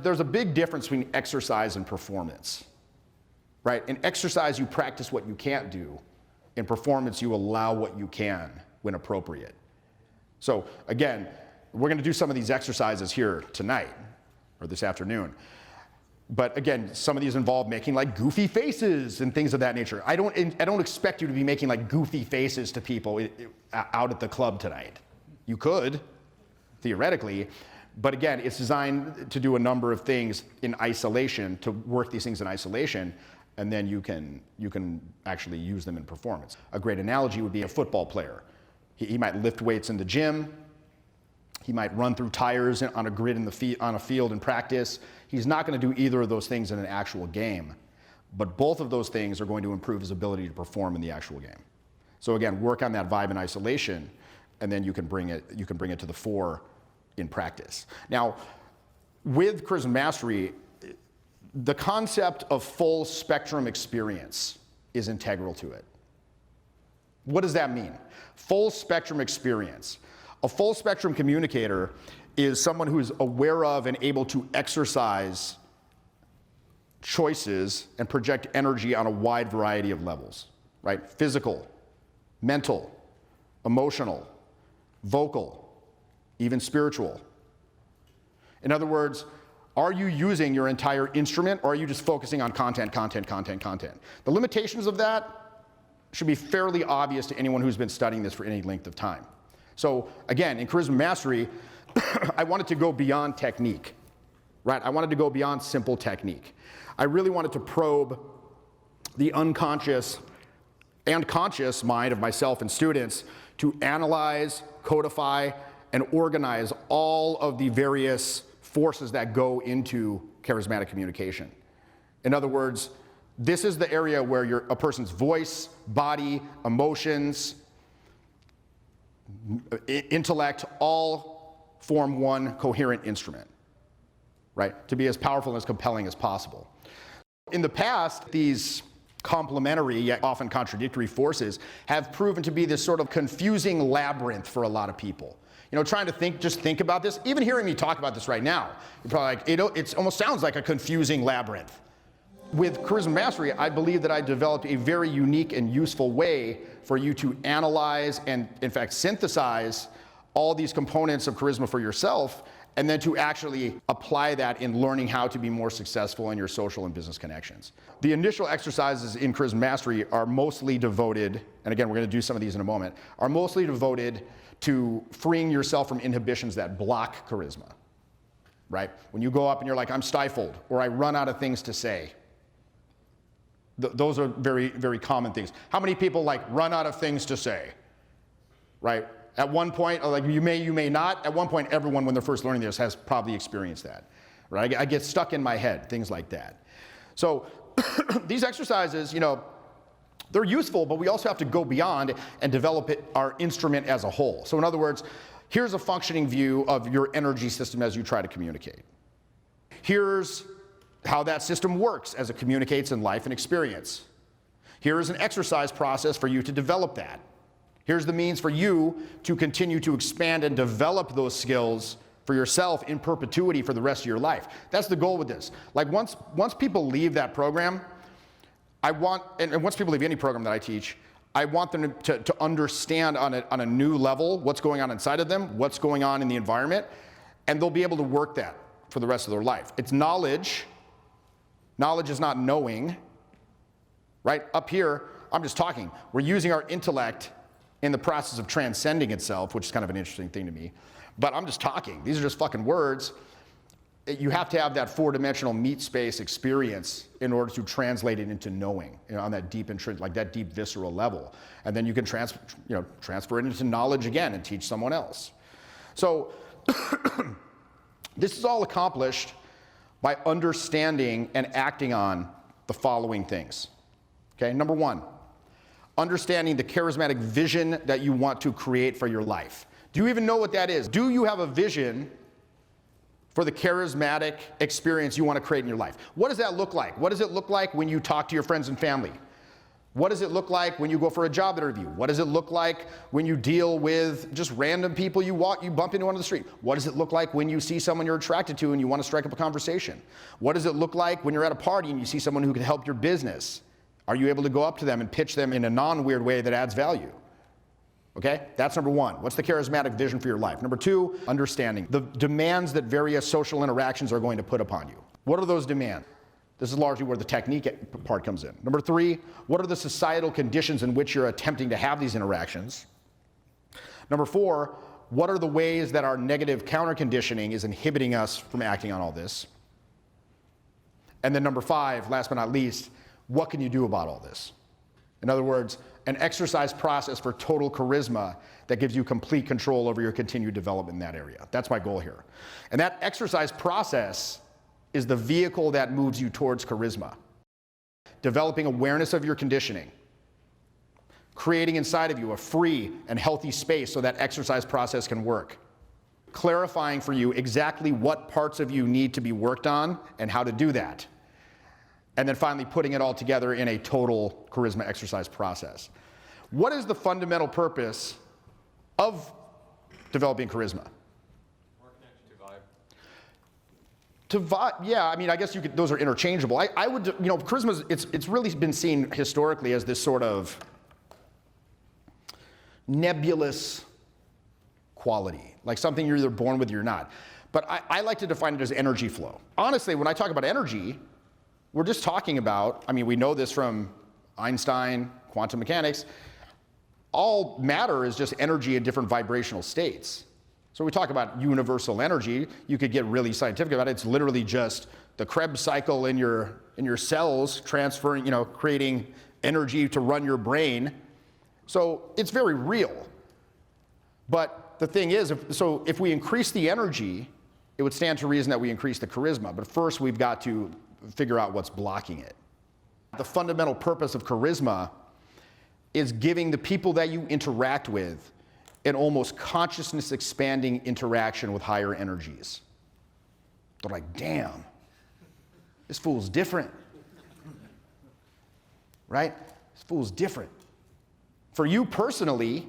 There's a big difference between exercise and performance, right? In exercise, you practice what you can't do. In performance, you allow what you can when appropriate. So again, we're going to do some of these exercises here tonight or this afternoon. But again, some of these involve making like goofy faces and things of that nature. I don't expect you to be making like goofy faces to people out at the club tonight. You could, theoretically. But again, it's designed to do a number of things in isolation, to work these things in isolation, and then you can actually use them in performance. A great analogy would be a football player. He might lift weights in the gym. He might run through tires on a grid on a field in practice. He's not going to do either of those things in an actual game. But both of those things are going to improve his ability to perform in the actual game. So again, work on that vibe in isolation, and then you can bring it to the fore in practice. Now, with charisma mastery, the concept of full spectrum experience is integral to it. What does that mean? Full spectrum experience. A full spectrum communicator is someone who is aware of and able to exercise choices and project energy on a wide variety of levels, right? Physical, mental, emotional, vocal, even spiritual. In other words, are you using your entire instrument, or are you just focusing on content? The limitations of that should be fairly obvious to anyone who's been studying this for any length of time. So again, in charisma mastery, I wanted to go beyond technique, right? I wanted to go beyond simple technique. I really wanted to probe the unconscious and conscious mind of myself and students to analyze, codify, and organize all of the various forces that go into charismatic communication. In other words, this is the area where a person's voice, body, emotions, intellect all form one coherent instrument, right? To be as powerful and as compelling as possible. In the past, these complementary yet often contradictory forces have proven to be this sort of confusing labyrinth for a lot of people. You know, trying to just think about this, even hearing me talk about this right now, you're probably like, it almost sounds like a confusing labyrinth. With charisma mastery, I believe that I developed a very unique and useful way for you to analyze and, in fact, synthesize all these components of charisma for yourself, and then to actually apply that in learning how to be more successful in your social and business connections. The initial exercises in charisma mastery are mostly devoted, and again, we're going to do some of these in a moment, are mostly devoted to freeing yourself from inhibitions that block charisma, right? When you go up and you're like, I'm stifled, or I run out of things to say. Those are very, very common things. How many people like run out of things to say, right? At one point, like you may not, at one point everyone when they're first learning this has probably experienced that, right? I get stuck in my head, things like that. So these exercises, you know, they're useful, but we also have to go beyond and develop our instrument as a whole. So in other words, here's a functioning view of your energy system as you try to communicate. Here's how that system works as it communicates in life and experience. Here is an exercise process for you to develop that. Here's the means for you to continue to expand and develop those skills for yourself in perpetuity for the rest of your life. That's the goal with this. Like once people leave that program, and once people leave any program that I teach, I want them to understand on a new level what's going on inside of them, what's going on in the environment, and they'll be able to work that for the rest of their life. It's knowledge. Knowledge is not knowing, right? Up here, I'm just talking. We're using our intellect in the process of transcending itself, which is kind of an interesting thing to me. But I'm just talking. These are just fucking words. You have to have that four-dimensional meat space experience in order to translate it into knowing, you know, on that deep like that deep visceral level. And then you can transfer it into knowledge again and teach someone else. So this is all accomplished by understanding and acting on the following things. Okay, number one, understanding the charismatic vision that you want to create for your life. Do you even know what that is? Do you have a vision for the charismatic experience you want to create in your life? What does that look like? What does it look like when you talk to your friends and family? What does it look like when you go for a job interview? What does it look like when you deal with just random people you bump into on the street? What does it look like when you see someone you're attracted to and you want to strike up a conversation? What does it look like when you're at a party and you see someone who can help your business? Are you able to go up to them and pitch them in a non-weird way that adds value? Okay, that's number one. What's the charismatic vision for your life? Number two, understanding the demands that various social interactions are going to put upon you. What are those demands? This is largely where the technique part comes in. Number three, what are the societal conditions in which you're attempting to have these interactions? Number four, what are the ways that our negative counter-conditioning is inhibiting us from acting on all this? And then number five, last but not least, what can you do about all this? In other words, an exercise process for total charisma that gives you complete control over your continued development in that area. That's my goal here. And that exercise process is the vehicle that moves you towards charisma. Developing awareness of your conditioning, creating inside of you a free and healthy space so that exercise process can work, clarifying for you exactly what parts of you need to be worked on and how to do that, and then finally putting it all together in a total charisma exercise process. What is the fundamental purpose of developing charisma? To vibe, yeah, I mean, I guess you could, those are interchangeable. I would, charisma, it's really been seen historically as this sort of nebulous quality, like something you're either born with or you're not. But I like to define it as energy flow. Honestly, when I talk about energy, we're just talking about, I mean, we know this from Einstein, quantum mechanics, all matter is just energy in different vibrational states. So we talk about universal energy. You could get really scientific about it. It's literally just the Krebs cycle in your cells transferring, creating energy to run your brain. So it's very real. But the thing is, if we increase the energy, it would stand to reason that we increase the charisma. But first, we've got to figure out what's blocking it. The fundamental purpose of charisma is giving the people that you interact with an almost consciousness expanding interaction with higher energies. They're like, damn, this fool's different. Right? This fool's different. For you personally,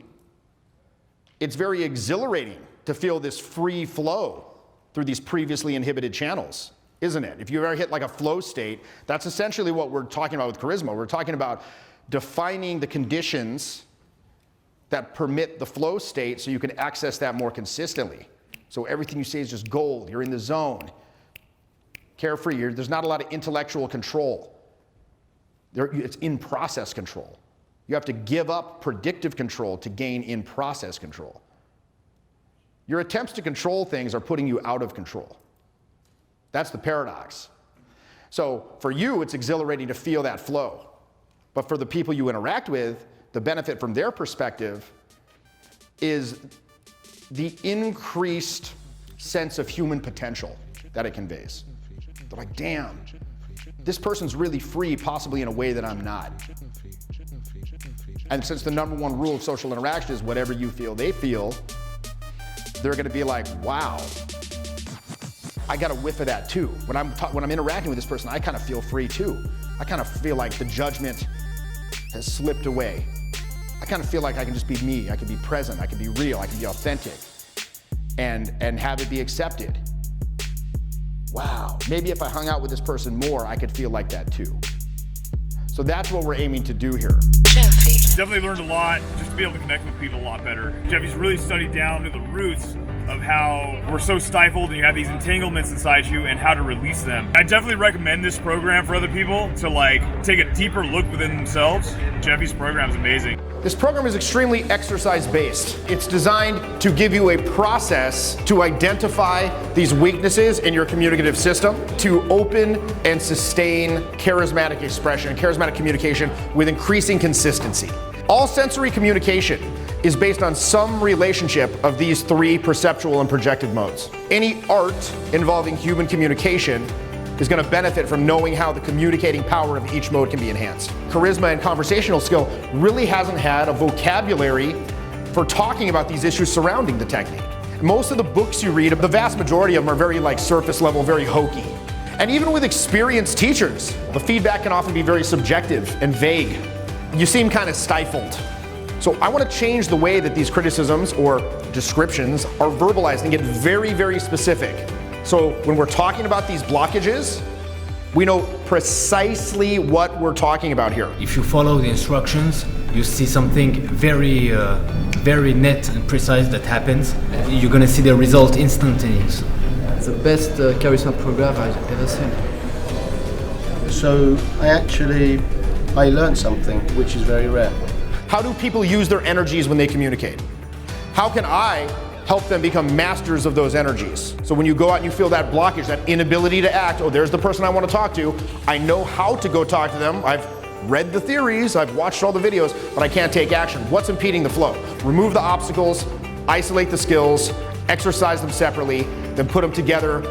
it's very exhilarating to feel this free flow through these previously inhibited channels, isn't it? If you ever hit like a flow state, that's essentially what we're talking about with charisma. We're talking about defining the conditions that permit the flow state so you can access that more consistently. So everything you say is just gold. You're in the zone. Carefree. There's not a lot of intellectual control. It's in-process control. You have to give up predictive control to gain in-process control. Your attempts to control things are putting you out of control. That's the paradox. So for you, it's exhilarating to feel that flow. But for the people you interact with, the benefit from their perspective is the increased sense of human potential that it conveys. They're like, damn, this person's really free, possibly in a way that I'm not. And since the number one rule of social interaction is whatever you feel, they feel, they're gonna be like, wow, I got a whiff of that too. When I'm interacting with this person, I kind of feel free too. I kind of feel like the judgment has slipped away. I kind of feel like I can just be me. I can be present. I can be real. I can be authentic, and have it be accepted. Wow, maybe if I hung out with this person more, I could feel like that too. So that's what we're aiming to do here. Definitely learned a lot just to be able to connect with people a lot better. Jeffy's really studied down to the roots of how we're so stifled and you have these entanglements inside you and how to release them. I definitely recommend this program for other people to take a deeper look within themselves. Jeffy's program is amazing. This program is extremely exercise-based. It's designed to give you a process to identify these weaknesses in your communicative system, to open and sustain charismatic expression, charismatic communication with increasing consistency. All sensory communication is based on some relationship of these three perceptual and projective modes. Any art involving human communication is going to benefit from knowing how the communicating power of each mode can be enhanced. Charisma and conversational skill really hasn't had a vocabulary for talking about these issues surrounding the technique. Most of the books you read, the vast majority of them are very surface level, very hokey. And even with experienced teachers, the feedback can often be very subjective and vague. you seem kind of stifled. So I want to change the way that these criticisms or descriptions are verbalized and get very, very specific. So when we're talking about these blockages, we know precisely what we're talking about here. If you follow the instructions, you see something very, very net and precise that happens. You're gonna see the result instantaneous. The best charisma program I've ever seen. So I learned something which is very rare. How do people use their energies when they communicate? How can I help them become masters of those energies? So when you go out and you feel that blockage, that inability to act, oh, there's the person I want to talk to. I know how to go talk to them. I've read the theories, I've watched all the videos, but I can't take action. What's impeding the flow? Remove the obstacles, isolate the skills, exercise them separately, then put them together,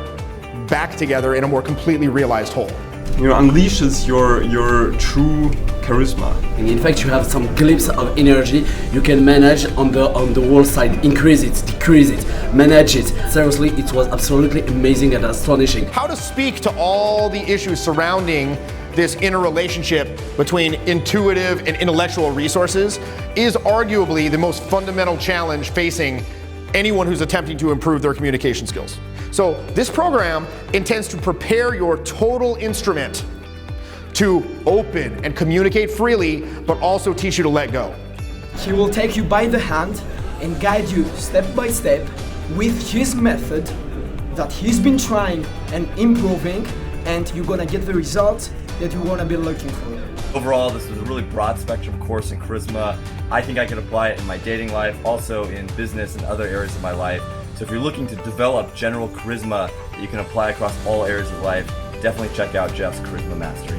back together in a more completely realized whole. Unleashes your true charisma. And in fact, you have some glimpse of energy you can manage on the wall side. Increase it, decrease it, manage it. Seriously, it was absolutely amazing and astonishing. How to speak to all the issues surrounding this interrelationship between intuitive and intellectual resources is arguably the most fundamental challenge facing anyone who's attempting to improve their communication skills. So this program intends to prepare your total instrument to open and communicate freely, but also teach you to let go. He will take you by the hand and guide you step by step with his method that he's been trying and improving, and you're gonna get the results that you wanna be looking for. Overall, this was a really broad spectrum course in charisma. I think I can apply it in my dating life, also in business and other areas of my life. So if you're looking to develop general charisma that you can apply across all areas of life, definitely check out Jeff's Charisma Mastery.